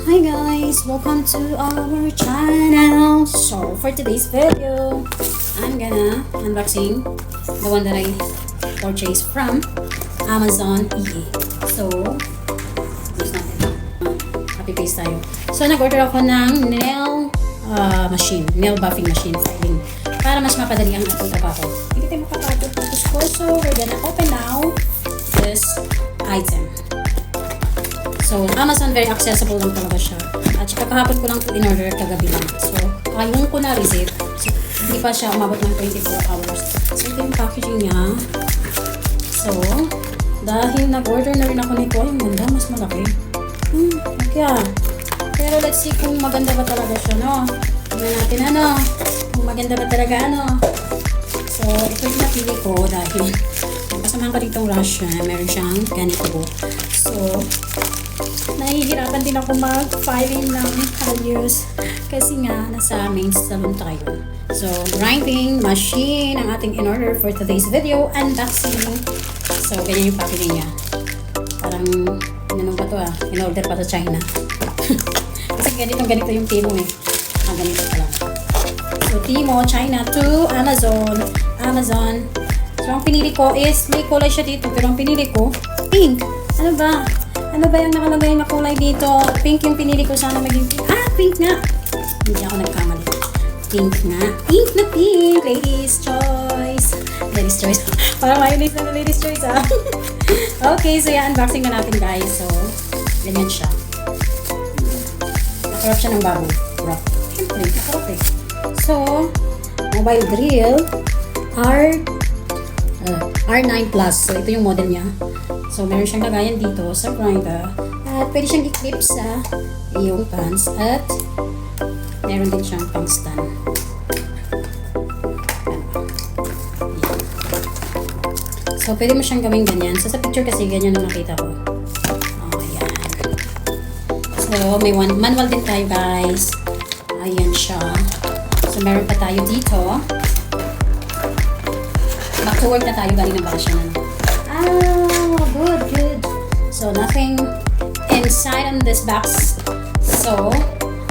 Hi guys, welcome to our channel. So for today's video, I'm gonna unboxing the one that I purchased from Amazon EA. So use natin. Copy paste tayo. So nag-order ako ng nail machine, nail buffing machine filing para mas mapadali ang ating trabaho. Hindi tayo makapagod ng so we're gonna open now this item. So, Amazon, very accessible lang talaga siya. At saka kahapon ko lang ito in-order kagabi lang. So, yung ko na receipt, so, hindi pa siya umabot ng 24 hours. So, ito yung packaging niya. So, dahil nag-order na rin ako nito, yung ganda, mas malaki. Okay. Pero let's see kung maganda ba talaga siya, no? Tingnan natin, ano? Kung maganda ba talaga, ano? So, ito yung napili ko dahil kasamahan ko ditong Russia, meron siyang ganito. So, nahihirapan din ako mag-filing ng values kasi nga nasa main salon tayo. So, grinding machine ang ating in-order for today's video, unboxing. So, ganyan yung packaging niya. Parang, ano ba to in-order pa sa China. Kasi ganito yung Timo eh. Ganito pala. So, Timo, China to Amazon. So, ang pinili ko is, may kulay siya dito, pero ang pinili ko, pink. Ano ba? Ano ba yung nakalagay na kulay dito? Pink yung pinili ko, sana maging pink. Pink nga! Hindi ako nagkamali. Pink nga. Pink na pink! Ladies' choice. Ladies' choice. Parang mayonnaise na ladies' choice, Okay, so yan, unboxing na natin, guys. So, ganyan siya. Nakarap siya ng baboy. Kurap. Siyempre, nakarap eh. So, mobile drill. R9 Plus. So, ito yung model niya. So, meron siyang lagayan dito sa grinder. At pwede siyang i-clip sa iyong pants. At meron din siyang pang stand. So, pwede mo siyang gawing ganyan. So, sa picture kasi ganyan na nakita ko. Ayan. So, may manual din tayo, guys. Ayan siya. So, meron pa tayo dito. Back to work na tayo. Galing ng bakasyon na. Good. So, nothing inside on this box. So,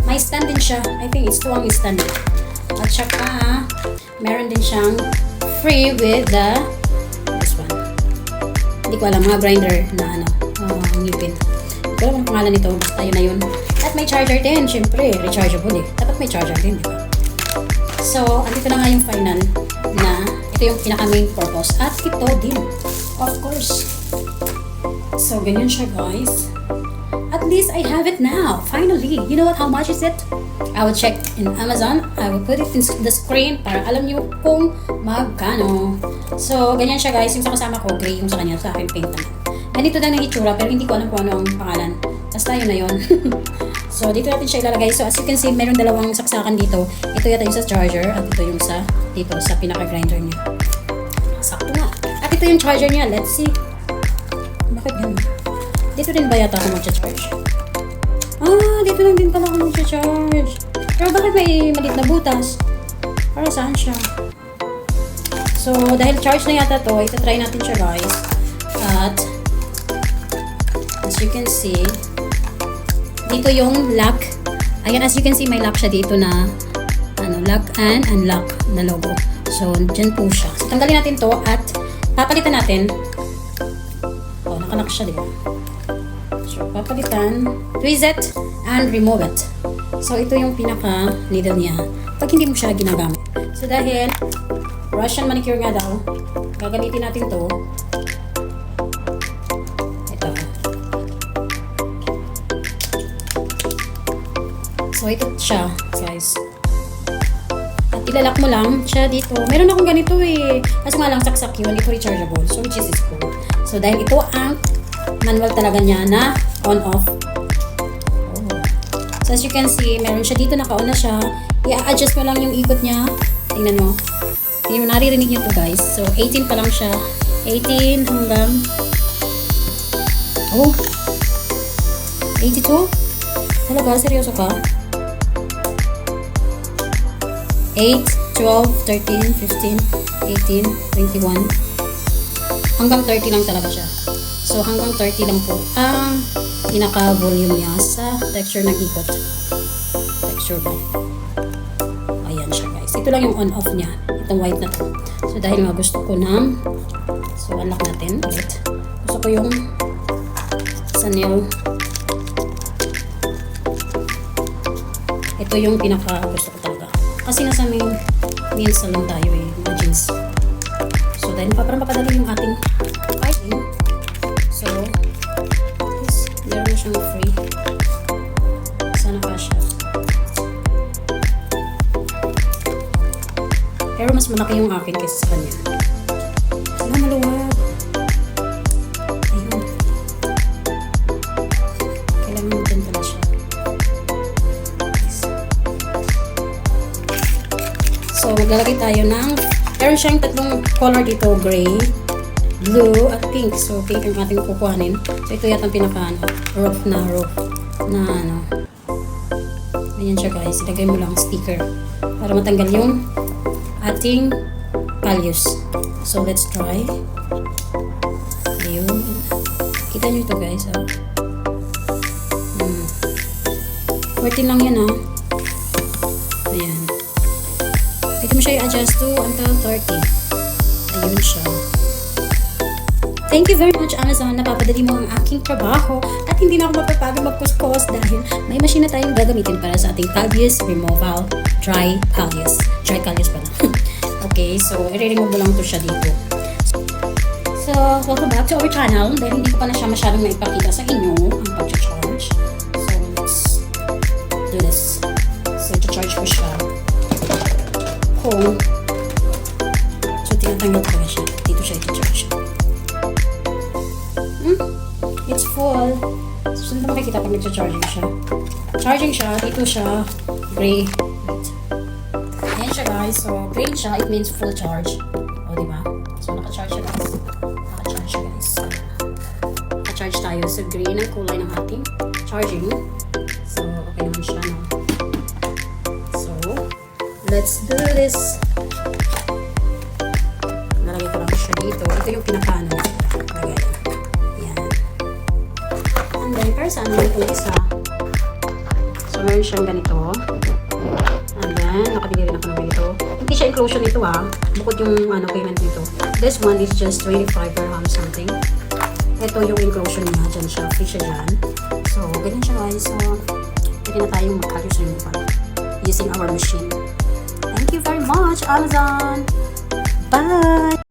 may stand din siya. I think it's tuwang stand. At saka, meron din siyang free with this one. Hindi ko alam, mga grinder na ngipin. Hindi ko alam ang pangalan nito. Basta yun na yun. At may charger din. Siyempre, rechargeable eh. Dapat may charger din, di ba? So, andito na nga yung final na ito yung pinaka main purpose. At ito din. Of course. So, ganyan siya, guys. At least I have it now. Finally. You know what? How much is it? I will check in Amazon. I will put it in the screen para alam niyo kung magkano. So, ganyan siya, guys. Yung sa kasama ko, gray yung sa kanya. Sa akin, pink naman. Ganito na ng itsura, pero hindi ko alam kung ano ang pangalan. Basta yun na yun. So, dito natin siya ilalagay. So, as you can see, meron dalawang saksakan dito. Ito yata yung sa charger at ito yung sa dito sa pinaka-grinder niya. Sakto nga. At ito yung charger niya. Let's see. Bakit ganun? Dito din ba yata ako mag-charge? Dito lang din pala ako mag-charge. Pero bakit may maliit na butas? Para saan siya? So, dahil charge na yata to, ito-try natin siya, guys. At, as you can see, dito yung lock. Ayan, as you can see, may lock siya dito na lock and unlock na logo. So, dyan po siya. So, tanggalin natin to at papalitan natin. Nakanak siya, di ba? So, papalitan, twist it, and remove it. So, ito yung pinaka-needle niya pag hindi mo siya ginagamit. So, dahil Russian manicure nga daw, gagamitin natin to. Ito. So, ito siya, guys. At ilalak mo lang siya dito. Meron akong ganito eh. Kaso nga lang saksak yun, ito rechargeable. So, which is cool. So, dahil ito ang manual talaga niya na on-off. So, as you can see, meron siya dito, naka-on na siya. I-adjust mo lang yung ikot niya. Tingnan mo. Tingnan mo, naririnig niyo to, guys. So, 18 pa lang siya. 18 hanggang 82? Talaga? Seryoso ka? 8, 12, 13, 15, 18, 21. Hanggang 30 lang talaga siya. So, hanggang 30 lang po ang pinaka-volume niya sa texture ng ikot. Texture ba? Ayan siya guys. Ito lang yung on-off niya. Itong white na to. So dahil nga gusto ko ng so unlock natin ulit. Gusto ko yung sa nail. Ito yung pinaka gusto ko talaga. Kasi nasa main salon tayo eh. Mga jeans. So dahil parang mapadali yung ating fighting. So meron siyang free. Sana pa siya. Pero mas malaki yung akin kaysa sa kanya. Wala, maluwag. Ayun. Kailangan mo dyan pala siya. So, maglalagay tayo ng meron siyang tatlong color dito. Gray, blue, at pink. So, pink ang ating kukuhanin. So, ito yata ang pinaka rope na ano. Ayan siya guys. Ilagay mo lang sticker para matanggal yung ating values. So, let's try. Ayun. Kita nyo ito guys. Oh. 14 lang yan ah. Ayan. Pwede mo siya i-adjust to until 30. Ayun siya. Thank you very much Amazon. Napapadali mo ang aking trabaho at hindi na ako mapapagod magkuskos dahil may machine na tayong gagamitin para sa ating Calvius Removal Dry Calvius. Dry Calvius pala. Okay, so i-remove mo lang ito siya dito. So, welcome back to our channel. Dahil hindi ko pa na siya masyadong naipakita sa inyo ang pag-charge. So, let's do this. So, i-charge ko siya. Kung so, tinatanggal ko na siya. Dito siya i-charge. It's full. So, saan ba makikita pag nag-charging siya? Charging siya. Dito siya. Gray. Wait. Ayan siya guys. So, green siya. It means full charge. O, diba? So, naka-charge siya guys. Naka-charge siya guys. Naka-charge tayo sa green ang kulay ng ating charging. So, okay naman siya, no? So, let's do this. Nalagay ko lang siya dito. Ito yung pinaka-ano. Lagay. Yan. And then, pero saan naman itong isa? So, meron siyang ganito. And then, nakabili rin ako ng ganito. Hindi siya inclusion nito ah. Bukod yung payment nito. This one is just 25 dirham something. Ito yung inclusion niya. Diyan siya. Free siya dyan. So, ganyan siya guys. So, pwede na tayong mag-calculate removal using our machine. Thank you very much, Amazon! Bye!